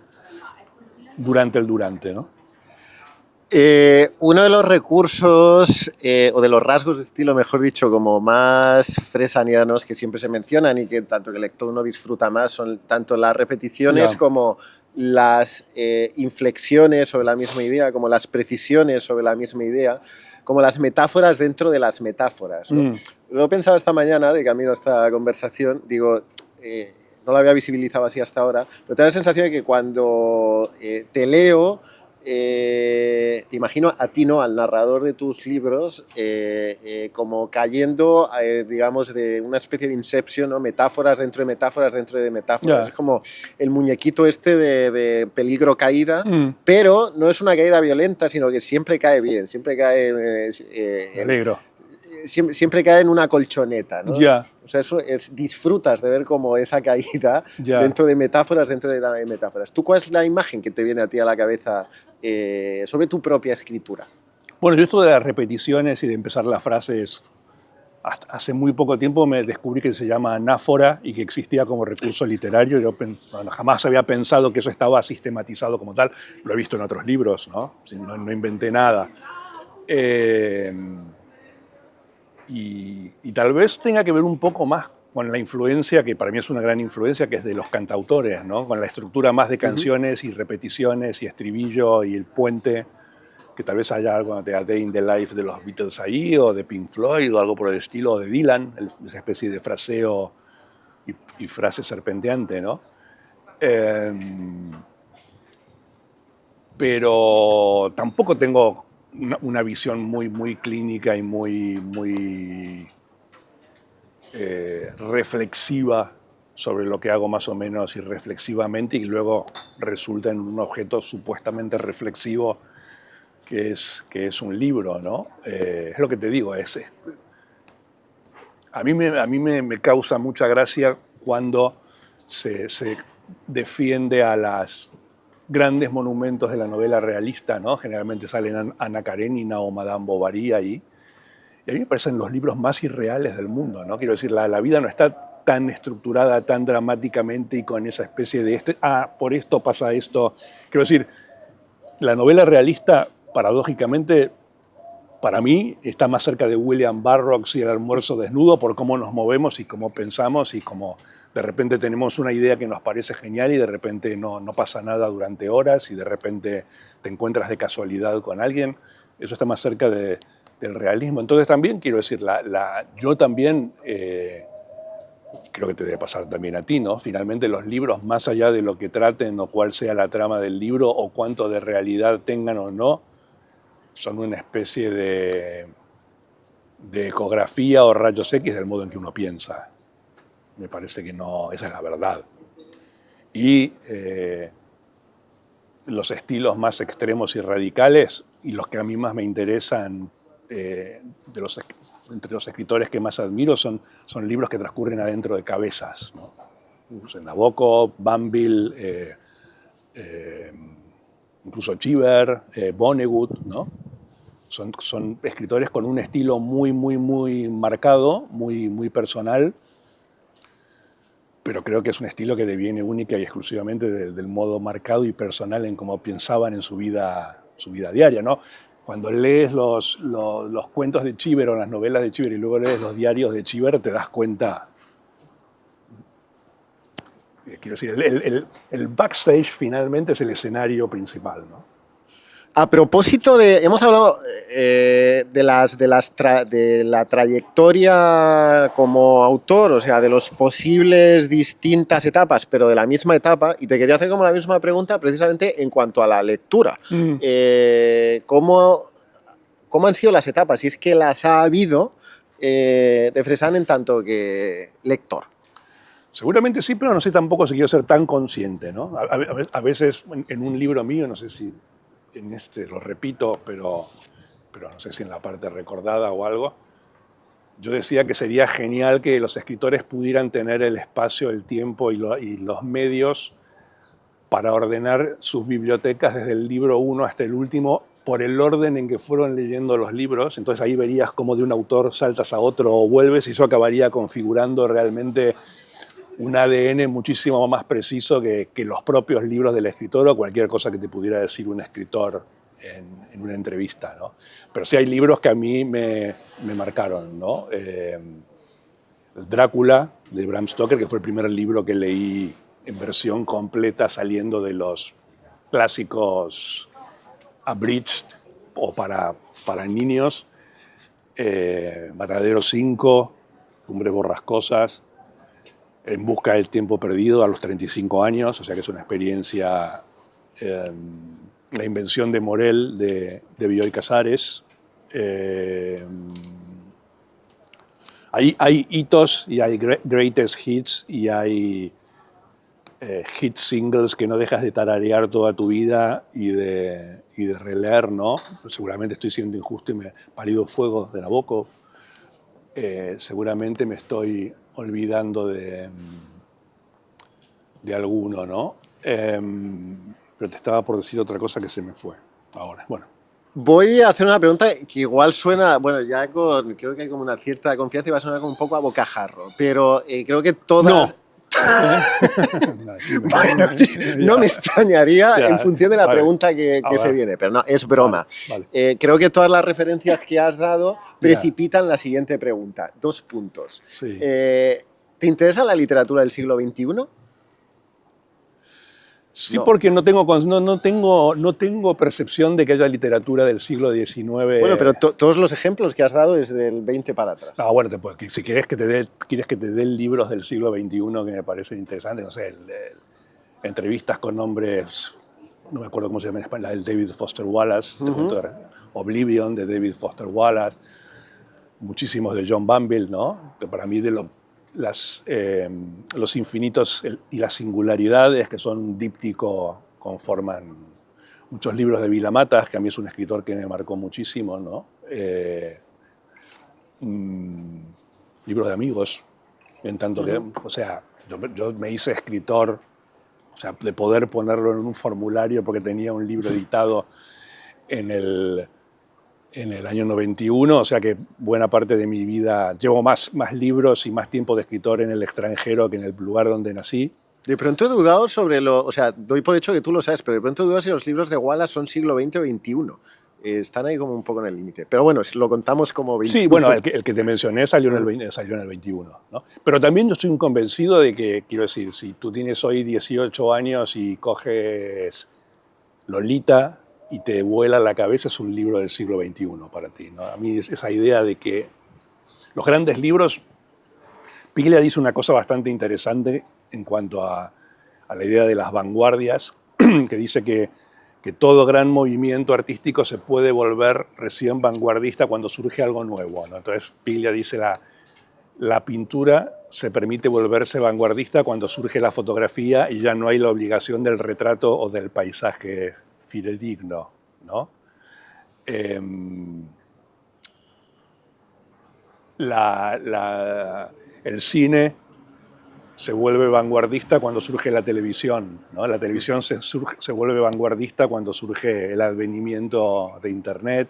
durante el durante, ¿no? Uno de los recursos o de los rasgos de estilo, mejor dicho, como más fresanianos que siempre se mencionan y que tanto que el lector uno disfruta más son tanto las repeticiones como las inflexiones sobre la misma idea, como las precisiones sobre la misma idea, como las metáforas dentro de las metáforas, ¿no? Lo he pensado esta mañana, de camino a esta conversación, digo, no lo había visibilizado así hasta ahora, pero tengo la sensación de que cuando te leo, te imagino a ti, ¿no?, al narrador de tus libros, como cayendo, digamos, de una especie de inception, ¿no? Metáforas dentro de metáforas dentro de metáforas. Es como el muñequito este de peligro caída, pero no es una caída violenta, sino que siempre cae bien, siempre cae... Me alegro. Siempre cae en una colchoneta, ¿no? O sea, disfrutas de ver como esa caída dentro de metáforas, dentro de metáforas. ¿Tú cuál es la imagen que te viene a ti a la cabeza sobre tu propia escritura? Bueno, yo esto de las repeticiones y de empezar las frases, hasta hace muy poco tiempo me descubrí que se llama anáfora y que existía como recurso literario. Yo jamás había pensado que eso estaba sistematizado como tal. Lo he visto en otros libros, ¿no? No inventé nada. Y tal vez tenga que ver un poco más con la influencia, que para mí es una gran influencia, que es de los cantautores, ¿no? Con la estructura más de canciones y repeticiones y estribillo y el puente, que tal vez haya algo de A Day in the Life de los Beatles ahí, o de Pink Floyd, o algo por el estilo, o de Dylan, esa especie de fraseo y frase serpenteante, ¿no? Pero tampoco tengo una visión muy clínica y muy reflexiva sobre lo que hago más o menos y reflexivamente, y luego resulta en un objeto supuestamente reflexivo que es un libro, ¿no? Es lo que te digo, a mí me causa mucha gracia cuando se defiende a las grandes monumentos de la novela realista, ¿no? Generalmente salen Ana Karenina o Madame Bovary ahí. Y a mí me parecen los libros más irreales del mundo, ¿no? Quiero decir, la vida no está tan estructurada, tan dramáticamente y con esa especie de, por esto pasa esto. Quiero decir, la novela realista, paradójicamente, para mí, está más cerca de William Burroughs y El almuerzo desnudo por cómo nos movemos y cómo pensamos y cómo de repente tenemos una idea que nos parece genial y de repente no pasa nada durante horas y de repente te encuentras de casualidad con alguien. Eso está más cerca del realismo. Entonces también quiero decir, yo también, creo que te debe pasar también a ti, ¿no? Finalmente los libros, más allá de lo que traten o cuál sea la trama del libro o cuánto de realidad tengan o no, son una especie de ecografía o rayos X del modo en que uno piensa. Me parece que no, esa es la verdad. Y los estilos más extremos y radicales, y los que a mí más me interesan, entre los escritores que más admiro, son libros que transcurren adentro de cabezas, ¿no? Nabokov, Banville, incluso Cheever, Vonnegut, ¿no? Son escritores con un estilo muy marcado, muy personal, pero creo que es un estilo que deviene única y exclusivamente del modo marcado y personal en cómo pensaban en su vida diaria, ¿no? Cuando lees los cuentos de Cheever o las novelas de Cheever y luego lees los diarios de Cheever, te das cuenta. Quiero decir, el backstage finalmente es el escenario principal, ¿no? A propósito hemos hablado de la trayectoria como autor, o sea, de las posibles distintas etapas, pero de la misma etapa, y te quería hacer como la misma pregunta precisamente en cuanto a la lectura. ¿Cómo han sido las etapas? Si es que las ha habido de Fresán en tanto que lector. Seguramente sí, pero no sé tampoco si quiero ser tan consciente, ¿no? A veces en un libro mío, no sé si en lo repito, pero no sé si en la parte recordada o algo, yo decía que sería genial que los escritores pudieran tener el espacio, el tiempo y los medios para ordenar sus bibliotecas desde el libro 1 hasta el último por el orden en que fueron leyendo los libros. Entonces ahí verías cómo de un autor saltas a otro o vuelves y eso acabaría configurando realmente un ADN muchísimo más preciso que los propios libros del escritor o cualquier cosa que te pudiera decir un escritor en una entrevista, ¿no? Pero sí hay libros que a mí me marcaron, ¿no? Drácula, de Bram Stoker, que fue el primer libro que leí en versión completa saliendo de los clásicos abridged o para niños. Matadero 5, Cumbres Borrascosas, En busca del tiempo perdido a los 35 años, o sea que es una experiencia, La invención de Morel de Bioy Casares. Hay hitos y hay greatest hits y hay hit singles que no dejas de tararear toda tu vida y de releer, ¿no? Seguramente estoy siendo injusto y me Pálido Fuego de Nabokov. Seguramente me estoy olvidando de alguno, ¿no? Pero te estaba por decir otra cosa que se me fue ahora. Bueno. Voy a hacer una pregunta que igual suena, bueno, creo que hay como una cierta confianza y va a sonar como un poco a bocajarro, pero creo que todas... No. Bueno, no me extrañaría en función de la pregunta que se viene, pero no, es broma. Vale. Creo que todas las referencias que has dado precipitan la siguiente pregunta. 2 puntos. Sí. ¿Te interesa la literatura del siglo XXI? Sí, no. Porque no tengo percepción de que haya literatura del siglo XIX. Bueno, pero todos los ejemplos que has dado es del 20 para atrás. Ah, bueno, si quieres que te dé libros del siglo XXI que me parecen interesantes, no sé, entrevistas con nombres, no me acuerdo cómo se llama en español, la del David Foster Wallace, Oblivion de David Foster Wallace, muchísimos de John Banville, ¿no? Que para mí los infinitos y las singularidades, que son un díptico, conforman muchos libros de Vila Matas, que a mí es un escritor que me marcó muchísimo, ¿no? Libros de amigos, en tanto que, o sea, yo me hice escritor, o sea, de poder ponerlo en un formulario porque tenía un libro editado en el año 91, o sea que buena parte de mi vida, llevo más libros y más tiempo de escritor en el extranjero que en el lugar donde nací. De pronto he dudado sobre o sea, doy por hecho que tú lo sabes, pero de pronto he dudado si los libros de Wallace son siglo XX o XXI. Están ahí como un poco en el límite. Pero bueno, si lo contamos como 21. Sí, bueno, el que te mencioné salió en el 21, ¿no? Pero también yo estoy un convencido de que, quiero decir, si tú tienes hoy 18 años y coges Lolita y te vuela la cabeza, es un libro del siglo XXI para ti, ¿no? A mí esa idea de que los grandes libros... Piglia dice una cosa bastante interesante en cuanto a la idea de las vanguardias, que dice que todo gran movimiento artístico se puede volver recién vanguardista cuando surge algo nuevo, ¿no? Entonces Piglia dice la pintura se permite volverse vanguardista cuando surge la fotografía y ya no hay la obligación del retrato o del paisaje fidedigno, ¿no? El cine se vuelve vanguardista cuando surge la televisión, ¿no? La televisión se vuelve vanguardista cuando surge el advenimiento de Internet,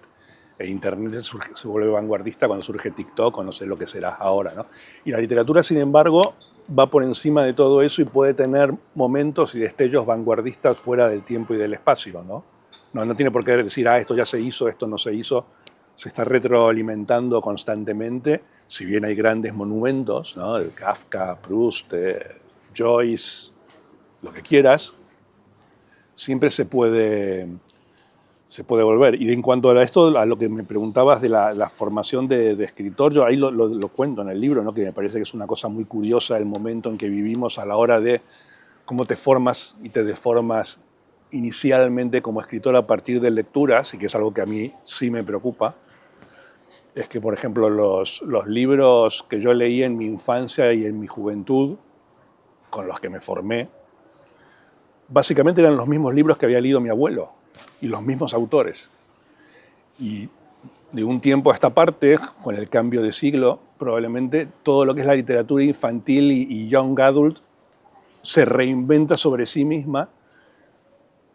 e Internet se vuelve vanguardista cuando surge TikTok o no sé lo que será ahora, ¿no? Y la literatura, sin embargo, va por encima de todo eso y puede tener momentos y destellos vanguardistas fuera del tiempo y del espacio, ¿no? No tiene por qué decir, esto ya se hizo, esto no se hizo. Se está retroalimentando constantemente, si bien hay grandes monumentos, ¿no? El Kafka, Proust, Joyce, lo que quieras, siempre se puede volver. Y en cuanto a esto, a lo que me preguntabas de la formación de escritor, yo ahí lo cuento en el libro, ¿no? Que me parece que es una cosa muy curiosa el momento en que vivimos a la hora de cómo te formas y te deformas inicialmente como escritor a partir de lecturas, y que es algo que a mí sí me preocupa. Es que, por ejemplo, los libros que yo leí en mi infancia y en mi juventud, con los que me formé, básicamente eran los mismos libros que había leído mi abuelo y los mismos autores. Y de un tiempo a esta parte, con el cambio de siglo, probablemente todo lo que es la literatura infantil y young adult se reinventa sobre sí misma.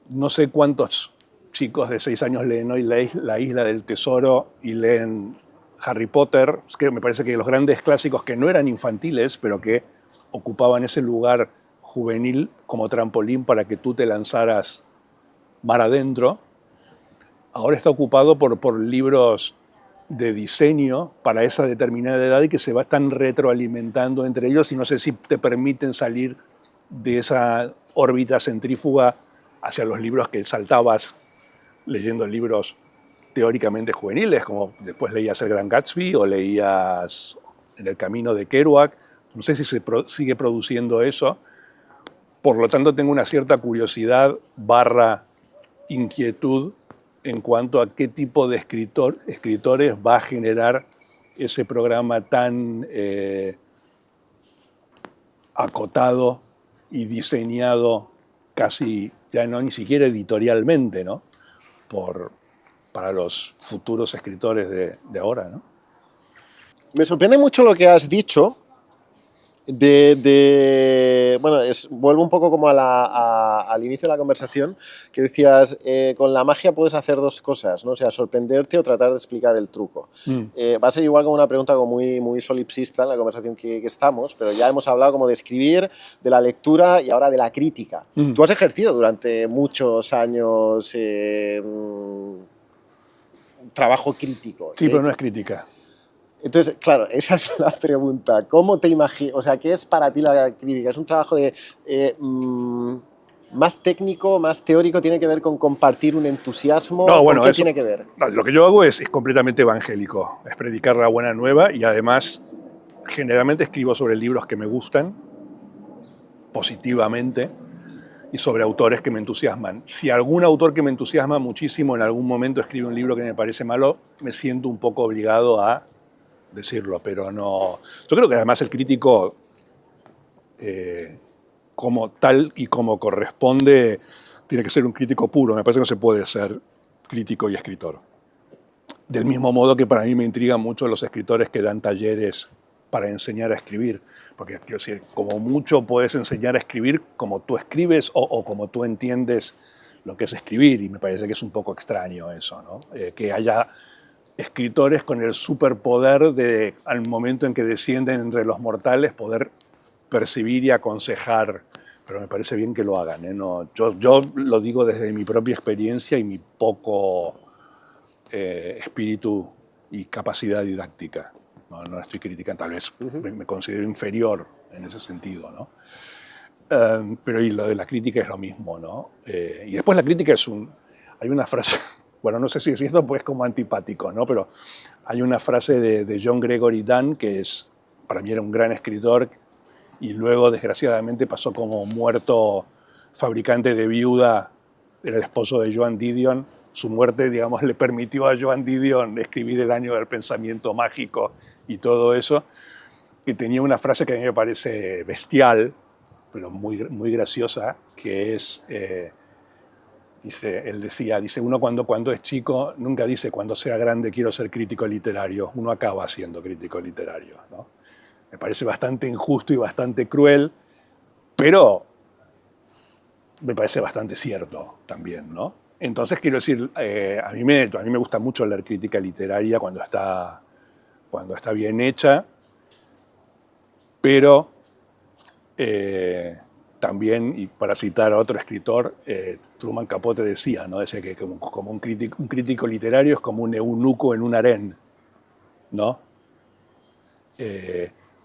No sé cuántos chicos de 6 años leen hoy La Isla del Tesoro y leen Harry Potter, que me parece que los grandes clásicos que no eran infantiles, pero que ocupaban ese lugar juvenil como trampolín para que tú te lanzaras mar adentro, ahora está ocupado por libros de diseño para esa determinada edad y que están retroalimentando entre ellos y no sé si te permiten salir de esa órbita centrífuga hacia los libros que saltabas leyendo libros teóricamente juveniles, como después leías El Gran Gatsby o leías En el Camino de Kerouac. No sé si sigue produciendo eso. Por lo tanto, tengo una cierta curiosidad / inquietud en cuanto a qué tipo de escritores va a generar ese programa tan acotado y diseñado casi, ya no ni siquiera editorialmente, ¿no? Para los futuros escritores de ahora, ¿no? Me sorprende mucho lo que has dicho bueno, vuelvo un poco como al inicio de la conversación, que decías, con la magia puedes hacer dos cosas, ¿no? O sea, sorprenderte o tratar de explicar el truco. Va a ser igual como una pregunta como muy solipsista en la conversación que estamos, pero ya hemos hablado como de escribir, de la lectura y ahora de la crítica. Tú has ejercido durante muchos años trabajo crítico. Sí, pero no es crítica. Entonces, claro, esa es la pregunta. ¿Cómo te imaginas? O sea, ¿qué es para ti la crítica? ¿Es un trabajo más técnico, más teórico? ¿Tiene que ver con compartir un entusiasmo? No, bueno, ¿Qué tiene que ver? Lo que yo hago es completamente evangélico. Es predicar la buena nueva y además generalmente escribo sobre libros que me gustan positivamente y sobre autores que me entusiasman. Si algún autor que me entusiasma muchísimo en algún momento escribe un libro que me parece malo, me siento un poco obligado a decirlo, pero no. Yo creo que además el crítico, como tal y como corresponde, tiene que ser un crítico puro. Me parece que no se puede ser crítico y escritor. Del mismo modo que para mí me intrigan mucho los escritores que dan talleres para enseñar a escribir, porque quiero decir, como mucho puedes enseñar a escribir como tú escribes o como tú entiendes lo que es escribir, y me parece que es un poco extraño eso, ¿no? Que haya escritores con el superpoder de, al momento en que descienden entre los mortales, poder percibir y aconsejar, pero me parece bien que lo hagan, ¿eh? No, yo lo digo desde mi propia experiencia y mi poco espíritu y capacidad didáctica. No estoy criticando, tal vez me considero inferior en ese sentido, ¿no? Pero y lo de la crítica es lo mismo, ¿no? Y después la crítica hay una frase, bueno, no sé si es esto, pues como antipático, ¿no? Pero hay una frase de John Gregory Dunn, que para mí era un gran escritor, y luego desgraciadamente pasó como muerto fabricante de viuda, era el esposo de Joan Didion. Su muerte, digamos, le permitió a Joan Didion escribir El año del pensamiento mágico y todo eso, que tenía una frase que a mí me parece bestial, pero muy graciosa, que es, él decía, uno cuando es chico nunca dice cuando sea grande quiero ser crítico literario, uno acaba siendo crítico literario, ¿no? Me parece bastante injusto y bastante cruel, pero me parece bastante cierto también, ¿no? Entonces, quiero decir, a mí me gusta mucho leer crítica literaria cuando está bien hecha, pero también, y para citar a otro escritor, Truman Capote decía, ¿no? Decía que como un crítico literario es como un eunuco en un harén, ¿no?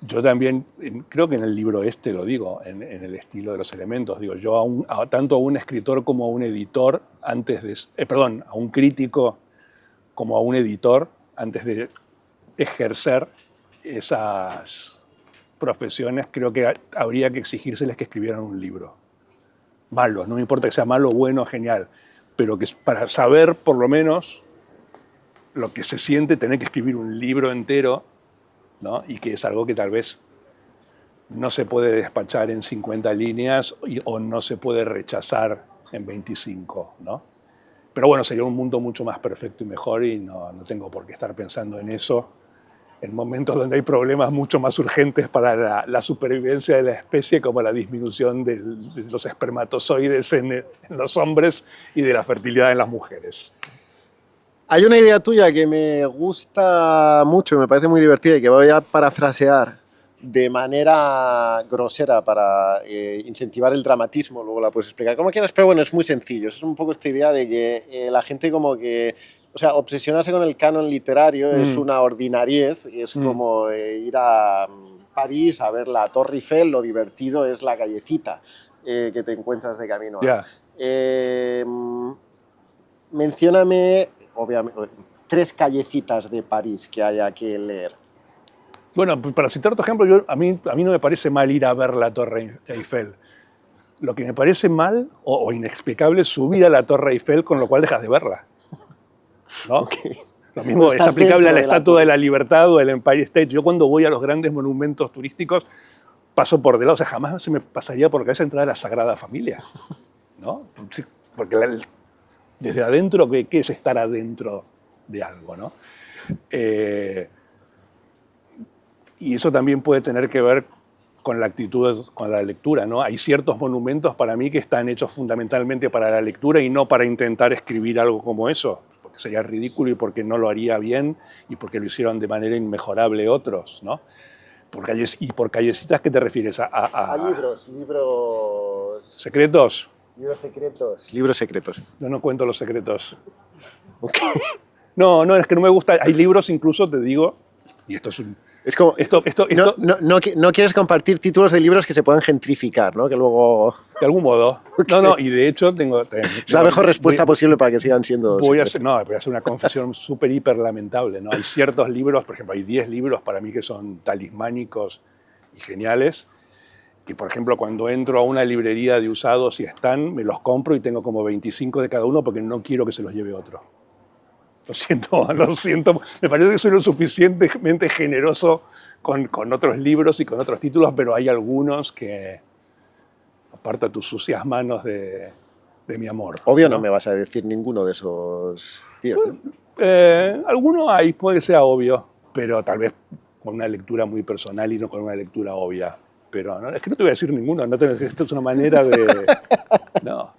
Yo también, creo que en el libro lo digo, en el estilo de los elementos, digo, yo tanto a un escritor como a un editor, a un crítico como a un editor, antes de ejercer esas profesiones, creo que habría que exigírseles que escribieran un libro. Malo, no me importa que sea malo, bueno, genial, pero que para saber por lo menos lo que se siente tener que escribir un libro entero, ¿no? Y que es algo que tal vez no se puede despachar en 50 líneas o no se puede rechazar en 25, ¿no? Pero bueno, sería un mundo mucho más perfecto y mejor y no tengo por qué estar pensando en eso en momentos donde hay problemas mucho más urgentes para la supervivencia de la especie, como la disminución de los espermatozoides en los hombres y de la fertilidad en las mujeres. Hay una idea tuya que me gusta mucho y me parece muy divertida y que voy a parafrasear de manera grosera para incentivar el dramatismo, luego la puedes explicar como quieras, pero bueno, es muy sencillo. Es un poco esta idea de que la gente como que, o sea, obsesionarse con el canon literario es una ordinariez, y es como ir a París a ver la Torre Eiffel, lo divertido es la callecita que te encuentras de camino. Mencióname, obviamente, 3 callecitas de París que haya que leer. Bueno, para citar otro ejemplo, a mí no me parece mal ir a ver la Torre Eiffel. Lo que me parece mal o inexplicable es subir a la Torre Eiffel, con lo cual dejas de verla, ¿no? Okay. Lo mismo es aplicable a la Estatua de la Libertad o el Empire State. Yo cuando voy a los grandes monumentos turísticos paso por de lado, o sea, jamás se me pasaría por la cabeza entrar a la Sagrada Familia, ¿no? Porque desde adentro, ¿qué es estar adentro de algo, ¿no? Y eso también puede tener que ver con la actitud, con la lectura, ¿no? Hay ciertos monumentos para mí que están hechos fundamentalmente para la lectura y no para intentar escribir algo como eso, porque sería ridículo y porque no lo haría bien y porque lo hicieron de manera inmejorable otros, ¿no? ¿Y por callecitas qué te refieres? A libros. ¿Secretos? Libros secretos. Yo no cuento los secretos. Okay. No, es que no me gusta. Hay libros incluso, te digo, y esto es un... Es como, no quieres compartir títulos de libros que se puedan gentrificar, ¿no? Que luego... De algún modo. Okay. No, y de hecho tengo... Es la mejor respuesta posible para que sigan siendo... Voy a hacer una confesión súper hiper lamentable, ¿no? Hay ciertos libros, por ejemplo, hay 10 libros para mí que son talismánicos y geniales, que por ejemplo cuando entro a una librería de usados y están, me los compro y tengo como 25 de cada uno porque no quiero que se los lleve otro. Lo siento. Me parece que soy lo suficientemente generoso con otros libros y con otros títulos, pero hay algunos que aparta tus sucias manos de mi amor. Obvio no me vas a decir ninguno de esos 10, ¿no? Alguno hay, puede que sea obvio, pero tal vez con una lectura muy personal y no con una lectura obvia. Pero no, es que no te voy a decir ninguno. Esto es una manera de... No.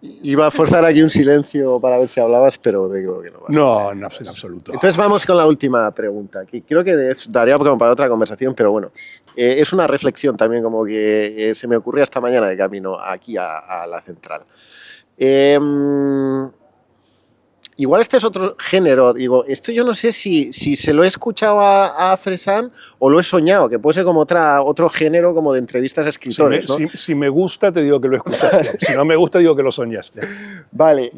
Iba a forzar aquí un silencio para ver si hablabas, pero digo que no vas. No, en absoluto. Entonces vamos con la última pregunta, que creo que daría como para otra conversación, pero bueno, es una reflexión también como que se me ocurrió esta mañana de camino aquí a la central. Igual este es otro género, digo, esto yo no sé si se lo he escuchado a Fresán o lo he soñado, que puede ser como otro género como de entrevistas a escritores, ¿no? Si me gusta, te digo que lo escuchaste. Si no me gusta, digo que lo soñaste. Vale,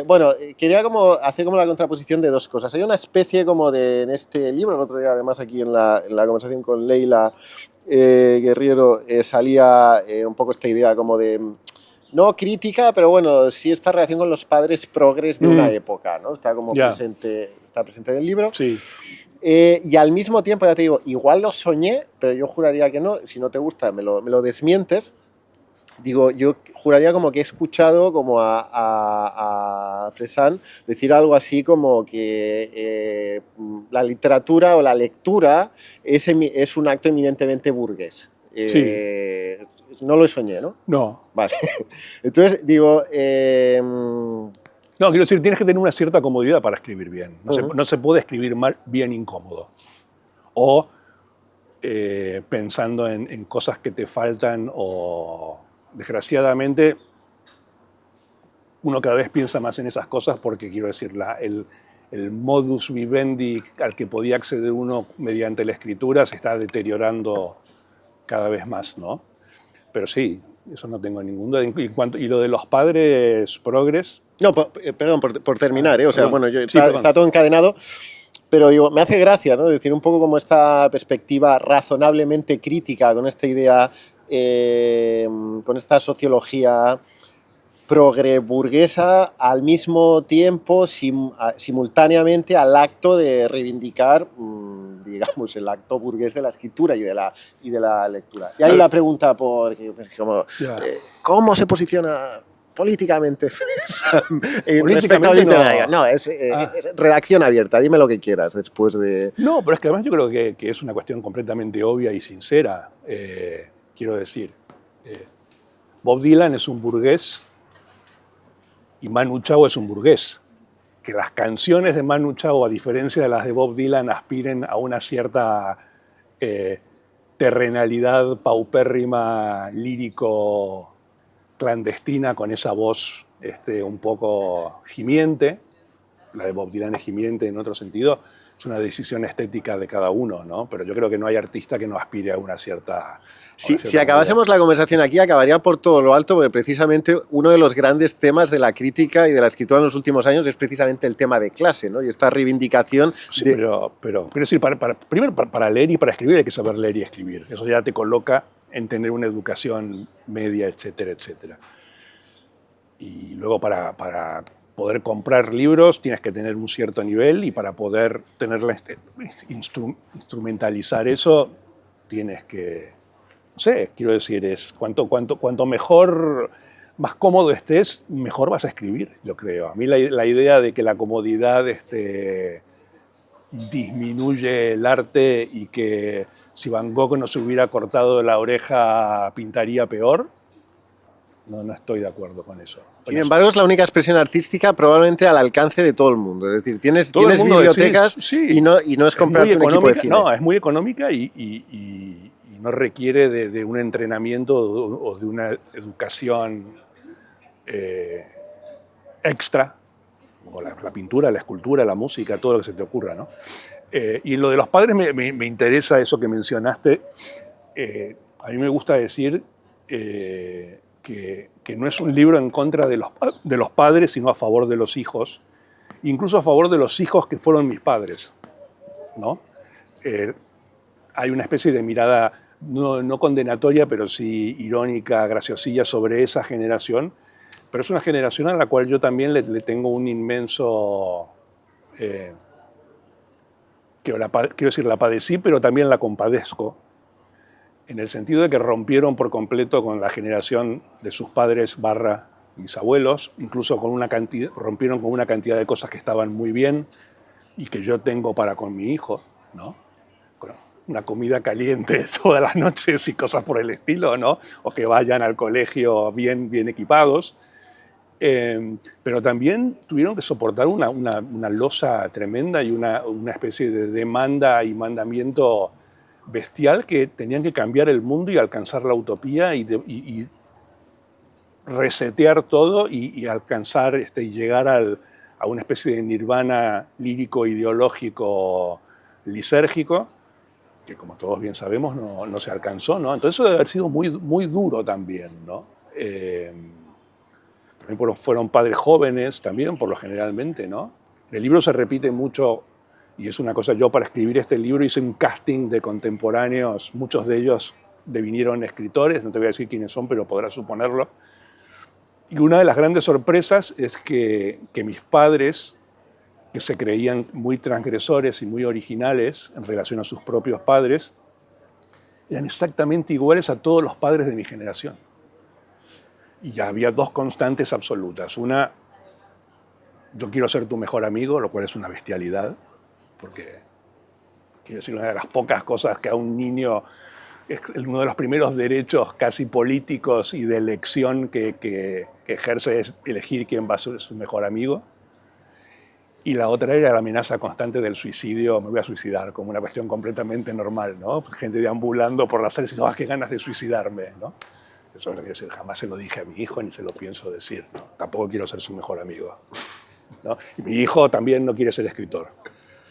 bueno, quería como hacer como la contraposición de dos cosas. Hay una especie como en este libro, el otro día además aquí en la conversación con Leila Guerriero salía un poco esta idea como de... No crítica, pero bueno, sí esta relación con los padres progres de una época, ¿no? Está como presente en el libro. Sí. Y al mismo tiempo, ya te digo, igual lo soñé, pero yo juraría que no. Si no te gusta, me lo desmientes. Digo, yo juraría como que he escuchado como a Fresán decir algo así como que la literatura o la lectura es un acto eminentemente burgués. Sí. No lo soñé, ¿no? No. Vale. Entonces, digo... No, quiero decir, tienes que tener una cierta comodidad para escribir bien. No se puede escribir mal, bien incómodo. O pensando en cosas que te faltan o, desgraciadamente, uno cada vez piensa más en esas cosas porque, quiero decir, el modus vivendi al que podía acceder uno mediante la escritura se está deteriorando cada vez más, ¿no? Pero sí, eso no tengo ningún duda. Y lo de los padres progres... No, perdón, por terminar, o sea, bueno, sí, está todo encadenado, pero digo, me hace gracia, ¿no? Decir un poco como esta perspectiva razonablemente crítica con esta idea, con esta sociología progre burguesa, al mismo tiempo, simultáneamente al acto de reivindicar, digamos, el acto burgués de la escritura y de la lectura. Y ahí la pregunta ¿cómo se posiciona políticamente respecto a literaria? No, es redacción abierta, dime lo que quieras después de... No, pero es que además yo creo que es una cuestión completamente obvia y sincera. Quiero decir, Bob Dylan es un burgués y Manu Chao es un burgués. que las canciones de Manu Chao, a diferencia de las de Bob Dylan, aspiren a una cierta terrenalidad paupérrima, lírico, clandestina, con esa voz un poco gimiente. La de Bob Dylan es gimiente en otro sentido. Es una decisión estética de cada uno, ¿no? Pero yo creo que no hay artista que no aspire a una cierta... Si acabásemos la conversación aquí, acabaría por todo lo alto, porque precisamente uno de los grandes temas de la crítica y de la escritura en los últimos años es precisamente el tema de clase, ¿no? Y esta reivindicación... Sí, pero quiero decir, primero, para leer y para escribir hay que saber leer y escribir. Eso ya te coloca en tener una educación media, etcétera, etcétera. Y luego para poder comprar libros tienes que tener un cierto nivel, y para poder instrumentalizar eso tienes que, no sé, quiero decir, es cuanto mejor, más cómodo estés, mejor vas a escribir, yo creo. A mí la idea de que la comodidad disminuye el arte y que si Van Gogh no se hubiera cortado la oreja pintaría peor, no estoy de acuerdo con eso. Sin embargo, es la única expresión artística probablemente al alcance de todo el mundo. Es decir, tienes bibliotecas y no es comprarte un equipo de cine. No, es muy económica y no requiere de un entrenamiento o de una educación extra, como la pintura, la escultura, la música, todo lo que se te ocurra, ¿no? Y lo de los padres me interesa eso que mencionaste. A mí me gusta decir que no es un libro en contra de los padres, sino a favor de los hijos, incluso a favor de los hijos que fueron mis padres, ¿no? Hay una especie de mirada no condenatoria, pero sí irónica, graciosilla sobre esa generación, pero es una generación a la cual yo también le tengo un inmenso... quiero decir, la padecí, pero también la compadezco, en el sentido de que rompieron por completo con la generación de sus padres / mis abuelos, incluso rompieron con una cantidad de cosas que estaban muy bien y que yo tengo para con mi hijo, ¿no? Una comida caliente todas las noches y cosas por el estilo, ¿no? O que vayan al colegio bien equipados. Pero también tuvieron que soportar una losa tremenda y una especie de demanda y mandamiento bestial, que tenían que cambiar el mundo y alcanzar la utopía y resetear todo y alcanzar y llegar a una especie de nirvana lírico, ideológico, lisérgico, que como todos bien sabemos no se alcanzó, ¿no? Entonces eso debe haber sido muy duro también, ¿no? Fueron padres jóvenes también, por lo generalmente, ¿no? El libro se repite mucho. Y es una cosa, yo para escribir este libro hice un casting de contemporáneos, muchos de ellos devinieron escritores, no te voy a decir quiénes son, pero podrás suponerlo. Y una de las grandes sorpresas es que mis padres, que se creían muy transgresores y muy originales en relación a sus propios padres, eran exactamente iguales a todos los padres de mi generación. Y ya había dos constantes absolutas. Una, yo quiero ser tu mejor amigo, lo cual es una bestialidad, porque quiero decir, una de las pocas cosas que a un niño, es uno de los primeros derechos casi políticos y de elección que ejerce, es elegir quién va a ser su mejor amigo. Y la otra era la amenaza constante del suicidio, me voy a suicidar, como una cuestión completamente normal, ¿no? Gente deambulando por las calles y diciendo, qué ganas de suicidarme, ¿no? Eso es lo que quiero decir, jamás se lo dije a mi hijo ni se lo pienso decir, ¿no? Tampoco quiero ser su mejor amigo, ¿no? Y mi hijo también no quiere ser escritor,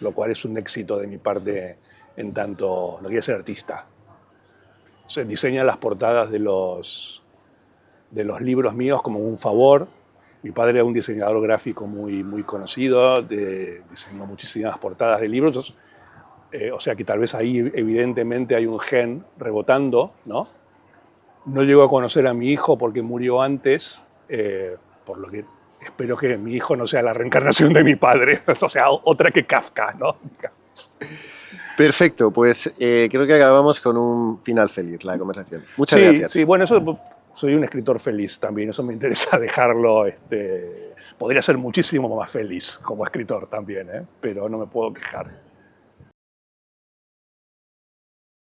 lo cual es un éxito de mi parte, en tanto no quiere ser artista. Se diseña las portadas de los libros míos como un favor. Mi padre era un diseñador gráfico muy conocido, diseñó muchísimas portadas de libros, o sea que tal vez ahí evidentemente hay un gen rebotando, ¿no? No llego a conocer a mi hijo porque murió antes, por lo que espero que mi hijo no sea la reencarnación de mi padre, o sea, otra que Kafka, ¿no? Perfecto, pues creo que acabamos con un final feliz la conversación. Muchas gracias. Sí, bueno, soy un escritor feliz también, eso me interesa dejarlo. Podría ser muchísimo más feliz como escritor también, pero no me puedo quejar.